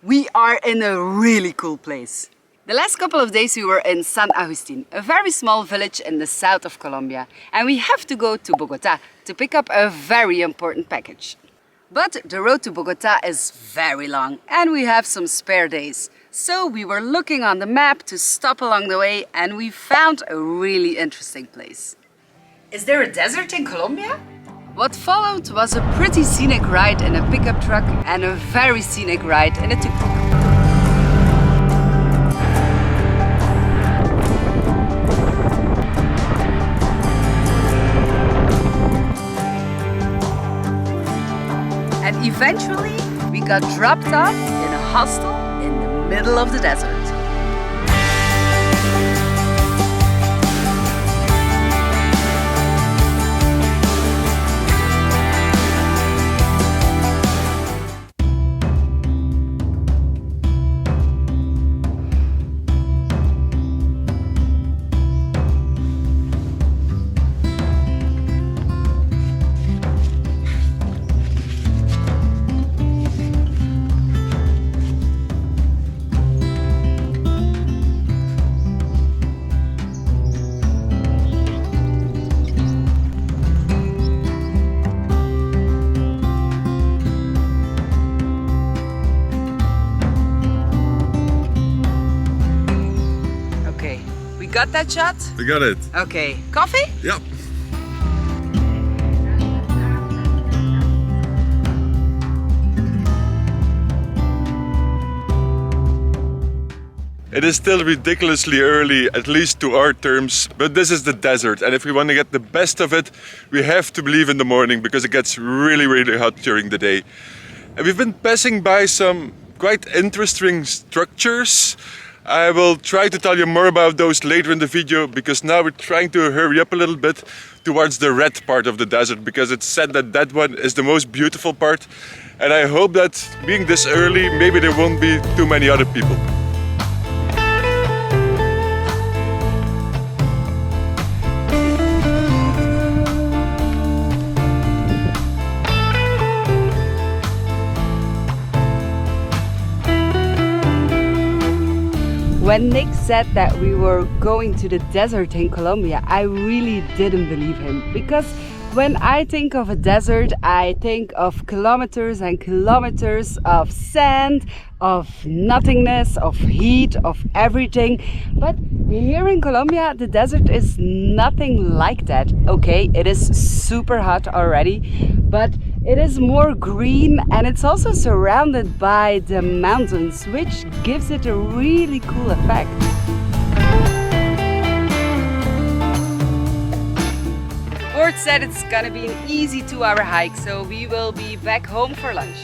We are in a really cool place. The last couple of days we were in San Agustin, a very small village in the south of Colombia, and we have to go to Bogota to pick up a very important package. But the road to Bogota is very long and we have some spare days. So we were looking on the map to stop along the way and we found a really interesting place. Is there a desert in Colombia? What followed was a pretty scenic ride in a pickup truck and a very scenic ride in a tuk-tuk. And eventually we got dropped off in a hostel in the middle of the desert. Got that shot? We got it. Okay. Coffee? Yep. It is still ridiculously early, at least to our terms, but this is the desert, and if we want to get the best of it, we have to leave in the morning because it gets really, really hot during the day. And we've been passing by some quite interesting structures. I will try to tell you more about those later in the video because now we're trying to hurry up a little bit towards the red part of the desert because it's said that that one is the most beautiful part, and I hope that being this early maybe there won't be too many other people. When Nick said that we were going to the desert in Colombia, I really didn't believe him. Because when I think of a desert, I think of kilometers and kilometers of sand, of nothingness, of heat, of everything. But here in Colombia, the desert is nothing like that. Okay, it is super hot already, but it is more green and it's also surrounded by the mountains, which gives it a really cool effect. Board said it's gonna be an easy 2-hour hike, so we will be back home for lunch.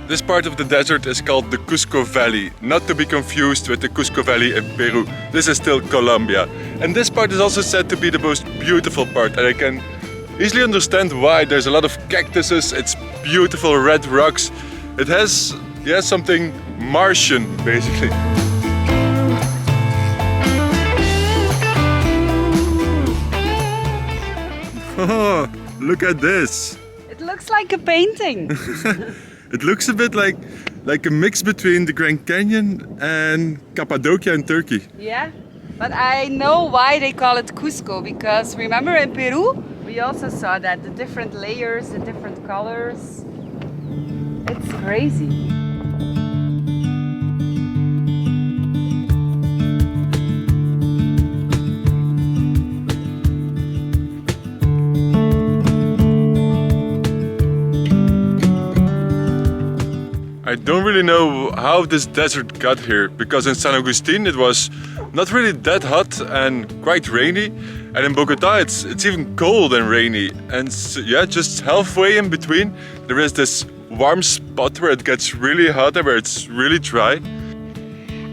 This part of the desert is called the Cusco Valley, not to be confused with the Cusco Valley in Peru. This is still Colombia. And this part is also said to be the most beautiful part, and I can easily understand why. There's a lot of cactuses, it's beautiful red rocks. It has, yeah, something Martian, basically. Oh, look at this! It looks like a painting. It looks a bit like a mix between the Grand Canyon and Cappadocia in Turkey. Yeah, but I know why they call it Cusco, because remember in Peru we also saw that, the different layers, the different colors. It's crazy. I don't really know how this desert got here, because in San Agustin it was not really that hot and quite rainy, and in Bogota it's even cold and rainy, and so, yeah, just halfway in between there is this warm spot where it gets really hot and where it's really dry.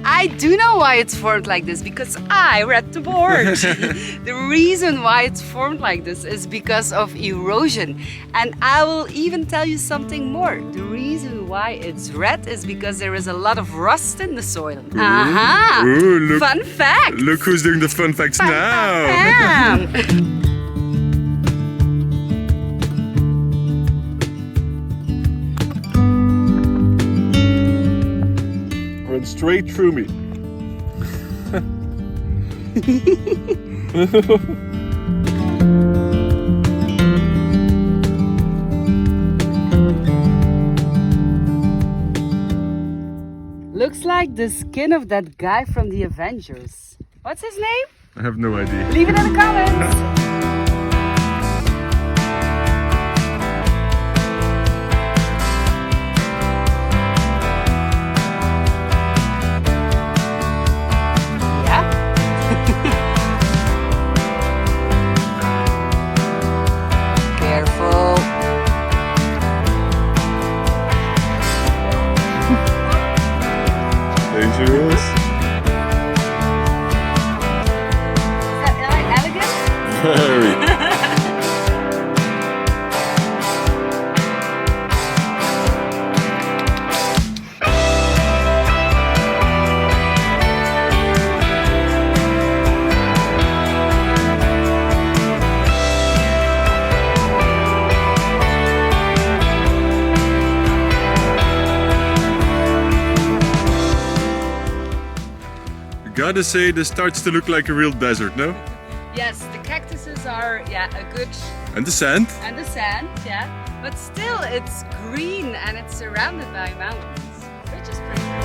I do know why it's formed like this, because I read the board. The reason why it's formed like this is because of erosion. And I will even tell you something more. The reason why it's red is because there is a lot of rust in the soil. Aha! Ooh, look, fun fact! Look who's doing the fun facts now! went straight through me. Looks like the skin of that guy from the Avengers. What's his name? I have no idea. Leave it in the comments. Yeah. Careful. Dangerous. Very. Gotta say, this starts to look like a real desert, no? Yes, the cactuses are, yeah, a good... And the sand? And the sand, yeah. But still, it's green and it's surrounded by mountains, which is pretty cool.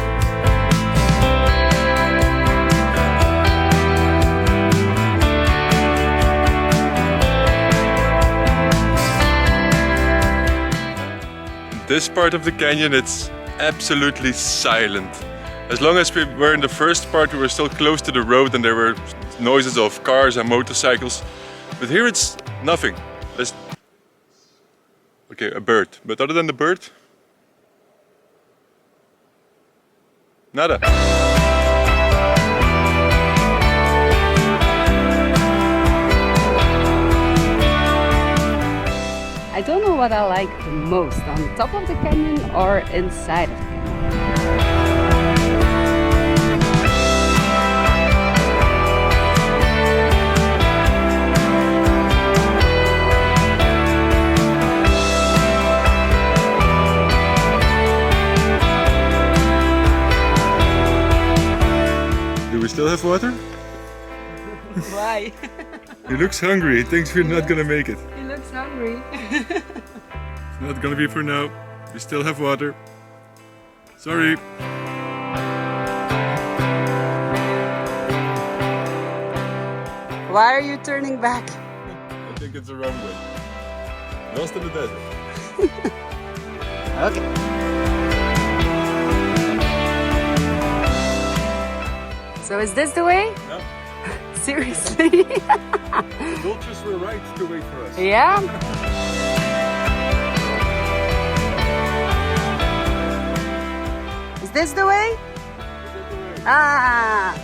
This part of the canyon, it's absolutely silent. As long as we were in the first part, we were still close to the road and there were noises of cars and motorcycles. But here it's nothing. There's... Okay, a bird. But other than the bird, nada. I don't know what I like the most, on the top of the canyon or inside of the canyon. Do we still have water? Why? He looks hungry. He thinks we're not gonna make it. He looks hungry. It's not gonna be for now. We still have water. Sorry. Why are you turning back? I think it's the wrong way. Lost in the desert. Okay. So is this the way? No. Seriously? The vultures were right to wait for us. Yeah? Is this the way? Ah!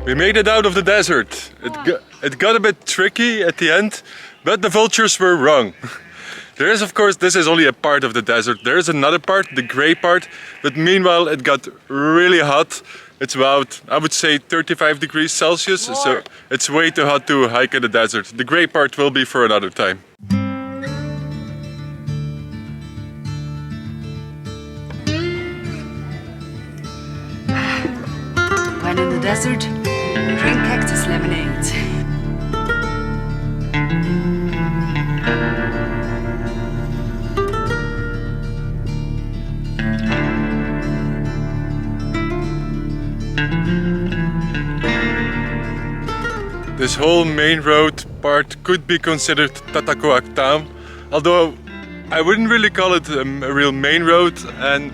We made it out of the desert. It got a bit tricky at the end, but the vultures were wrong. There is, of course, this is only a part of the desert. There is another part, the grey part, but meanwhile it got really hot. It's about, I would say, 35 degrees Celsius, so it's way too hot to hike in the desert. The grey part will be for another time. When in the desert, drink cactus lemonade. This whole main road part could be considered Tatacoa town, although I wouldn't really call it a real main road, and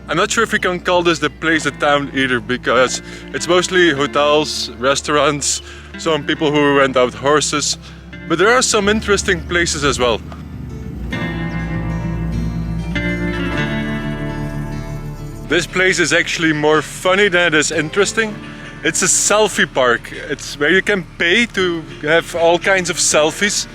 I'm not sure if we can call this the place a town either, because it's mostly hotels, restaurants, some people who rent out horses, but there are some interesting places as well. This place is actually more funny than it is interesting. It's a selfie park. It's where you can pay to have all kinds of selfies,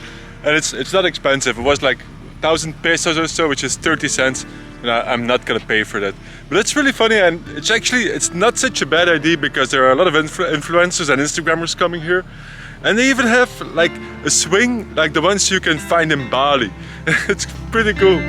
and it's not expensive. It was like 1,000 pesos or so, which is 30 cents, and I'm not gonna pay for that. But it's really funny, and it's not such a bad idea, because there are a lot of influencers and Instagrammers coming here, And they even have like a swing like the ones you can find in Bali. It's pretty cool.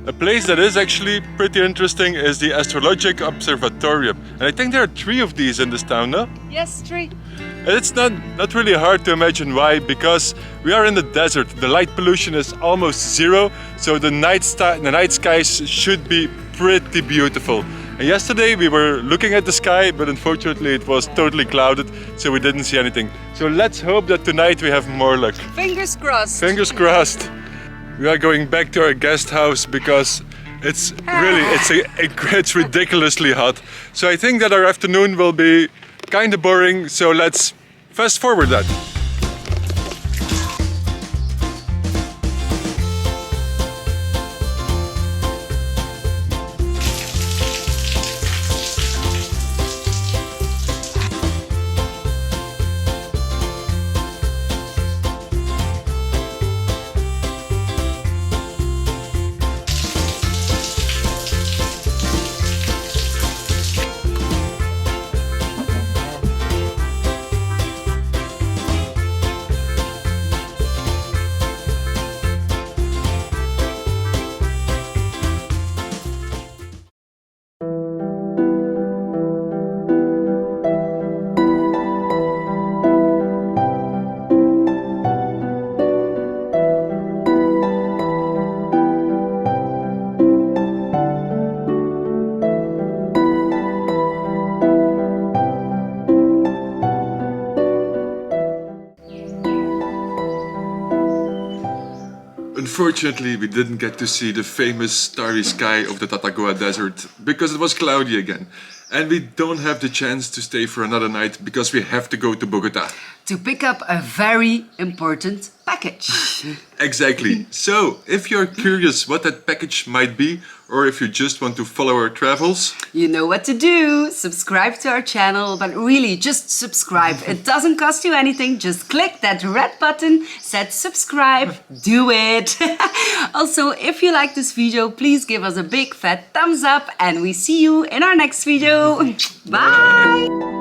A place that is actually pretty interesting is the Astrological Observatory. And I think there are 3 of these in this town, no? Yes, 3. And it's not really hard to imagine why, because we are in the desert. The light pollution is almost 0, so the night skies should be pretty beautiful. And yesterday we were looking at the sky, but unfortunately it was totally clouded, so we didn't see anything. So let's hope that tonight we have more luck. Fingers crossed. Fingers crossed. We are going back to our guest house because it's really, it's ridiculously hot. So I think that our afternoon will be kind of boring, so let's fast forward that. Unfortunately, we didn't get to see the famous starry sky of the Tatacoa desert because it was cloudy again. And we don't have the chance to stay for another night because we have to go to Bogota. To pick up a very important package. Exactly. So, if you're curious what that package might be, or if you just want to follow our travels, You know what to do. Subscribe to our channel, but really just subscribe. It doesn't cost you anything. Just click that red button, set subscribe, do it. Also, if you like this video, please give us a big fat thumbs up and we see you in our next video. Bye!